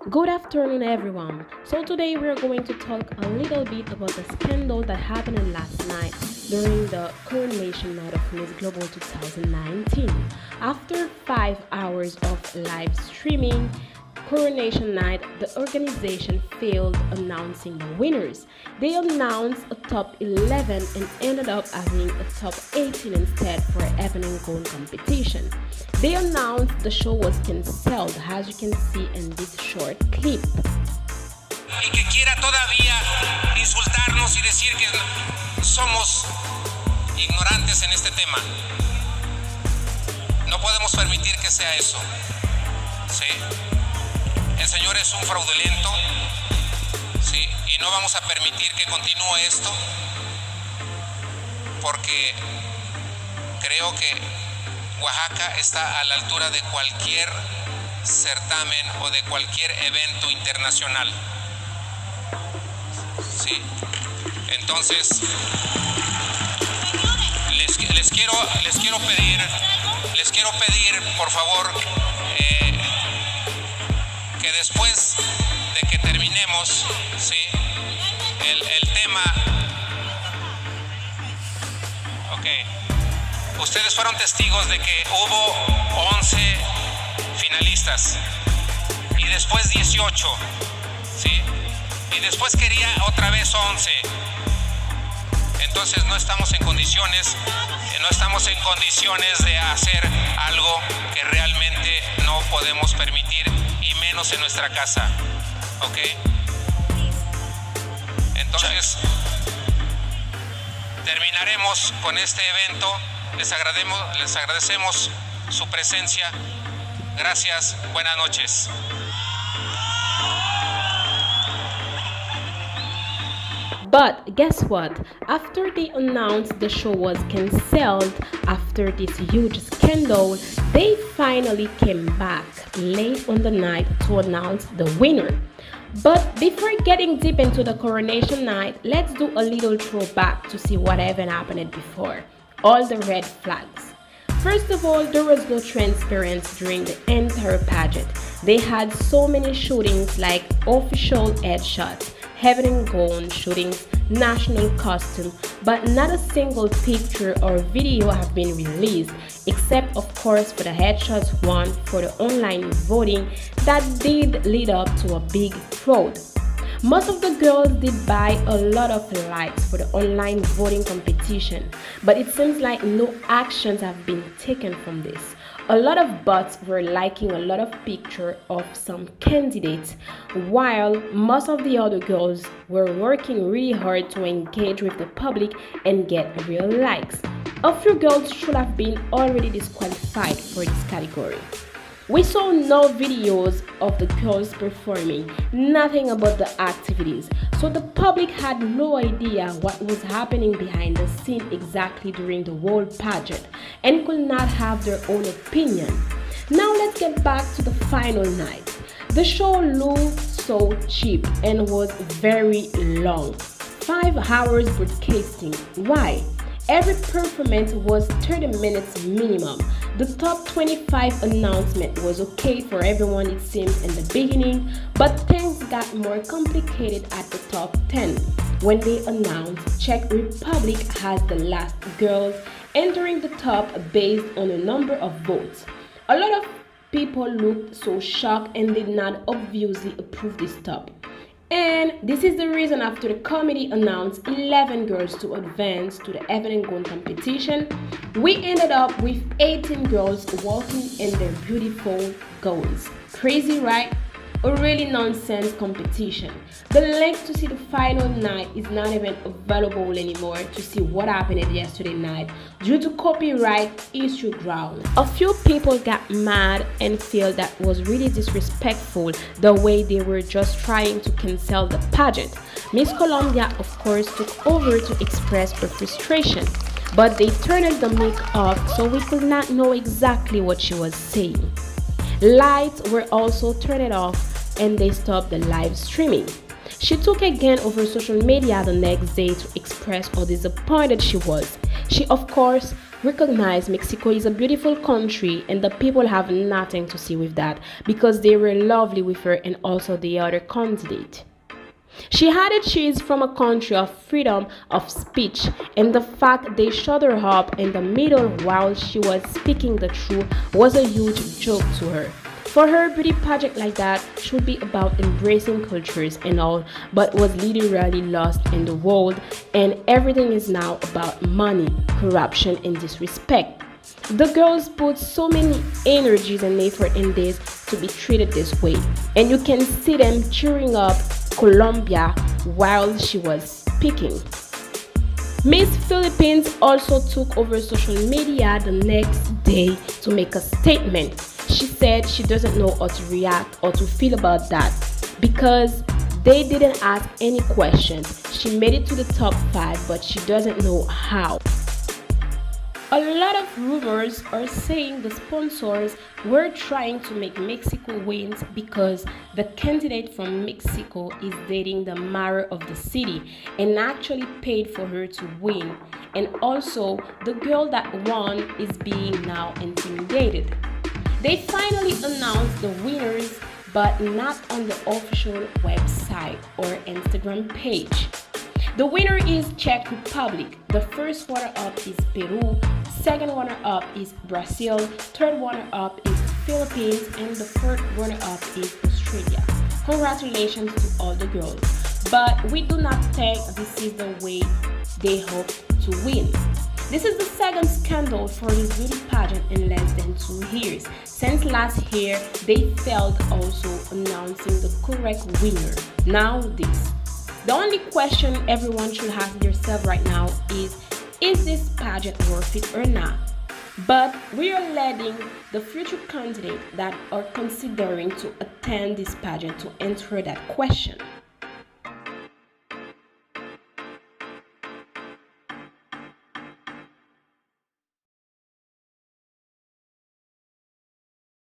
Good afternoon, everyone. So today we're going to talk a little bit about the scandal that happened last night during the coronation night of MissGlobal 2019. After 5 hours of live streaming, coronation night, the organization failed announcing the winners. They announced a top 11 and ended up having a top 18 instead for Evan and Gold competition. They announced the show was cancelled, as you can see in this short clip. Y que quiera todavía insultarnos y decir que somos ignorantes en este tema. No podemos permitir que sea eso. ¿Sí? El Señor es un fraudulento, ¿sí? Y no vamos a permitir que continúe esto, porque creo que Oaxaca está a la altura de cualquier certamen o de cualquier evento internacional. ¿Sí? Entonces, les quiero pedir, por favor, que después de que terminemos, ¿sí? el tema, ustedes fueron testigos de que hubo 11 finalistas y después 18, ¿sí? Y después quería otra vez 11. Entonces no estamos en condiciones de hacer algo que realmente no podemos permitir, y menos en nuestra casa, ¿ok? Entonces terminaremos con este evento. Les agradecemos su presencia. Gracias, buenas noches. But guess what? After they announced the show was cancelled after this huge scandal, they finally came back late on the night to announce the winner. But before getting deep into the coronation night, let's do a little throwback to see what even happened before. All the red flags. First of all, there was no transparency during the entire pageant. They had so many shootings like official headshots, heaven and gold shootings, national costume, but not a single picture or video have been released, except of course for the headshots one for the online voting that did lead up to a big fraud. Most of the girls did buy a lot of likes for the online voting competition, but it seems like no actions have been taken from this. A lot of bots were liking a lot of pictures of some candidates, while most of the other girls were working really hard to engage with the public and get real likes. A few girls should have been already disqualified for this category. We saw no videos of the girls performing, nothing about the activities, so the public had no idea what was happening behind the scene exactly during the whole pageant and could not have their own opinion. Now let's get back to the final night. The show looked so cheap and was very long. 5 hours broadcasting. Why? Every performance was 30 minutes minimum. The top 25 announcement was okay for everyone it seems in the beginning, but things got more complicated at the top 10 when they announced Czech Republic has the last girls entering the top based on a number of votes. A lot of people looked so shocked and did not obviously approve this top. And this is the reason after the committee announced 11 girls to advance to the Evan and Gold competition, we ended up with 18 girls walking in their beautiful gowns. Crazy, right? A really nonsense competition. The link to see the final night is not even available anymore to see what happened yesterday night due to copyright issue ground. A few people got mad and feel that was really disrespectful the way they were just trying to cancel the pageant. Miss Colombia of course took over to express her frustration, but they turned the mic off so we could not know exactly what she was saying. Lights were also turned off and they stopped the live streaming. She took again over social media the next day to express how disappointed she was. She of course recognize Mexico is a beautiful country and the people have nothing to see with that because they were lovely with her and also the other candidate. She added she is from a country of freedom of speech, and the fact they shut her up in the middle while she was speaking the truth was a huge joke to her. For her, beauty pageant like that should be about embracing cultures and all, but was literally lost in the world, and everything is now about money, corruption, and disrespect. The girls put so many energies and effort in this to be treated this way, and you can see them cheering up Colombia while she was speaking. Miss Philippines also took over social media the next day to make a statement. She said she doesn't know how to react or to feel about that because they didn't ask any questions. She made it to the top 5, but she doesn't know how. A lot of rumors are saying the sponsors were trying to make Mexico win because the candidate from Mexico is dating the mayor of the city and actually paid for her to win. And also, the girl that won is being now intimidated. They finally announced the winners, but not on the official website or Instagram page. The winner is Czech Republic. The first runner-up is Peru. Second runner-up is Brazil. Third runner-up is Philippines. And the fourth runner-up is Australia. Congratulations to all the girls. But we do not think this is the way they hope to win. This is the second scandal for this beauty pageant in less than 2 years. Since last year, they failed also announcing the correct winner. Now this. The only question everyone should ask themselves right now is this pageant worth it or not? But we are letting the future candidates that are considering to attend this pageant to answer that question.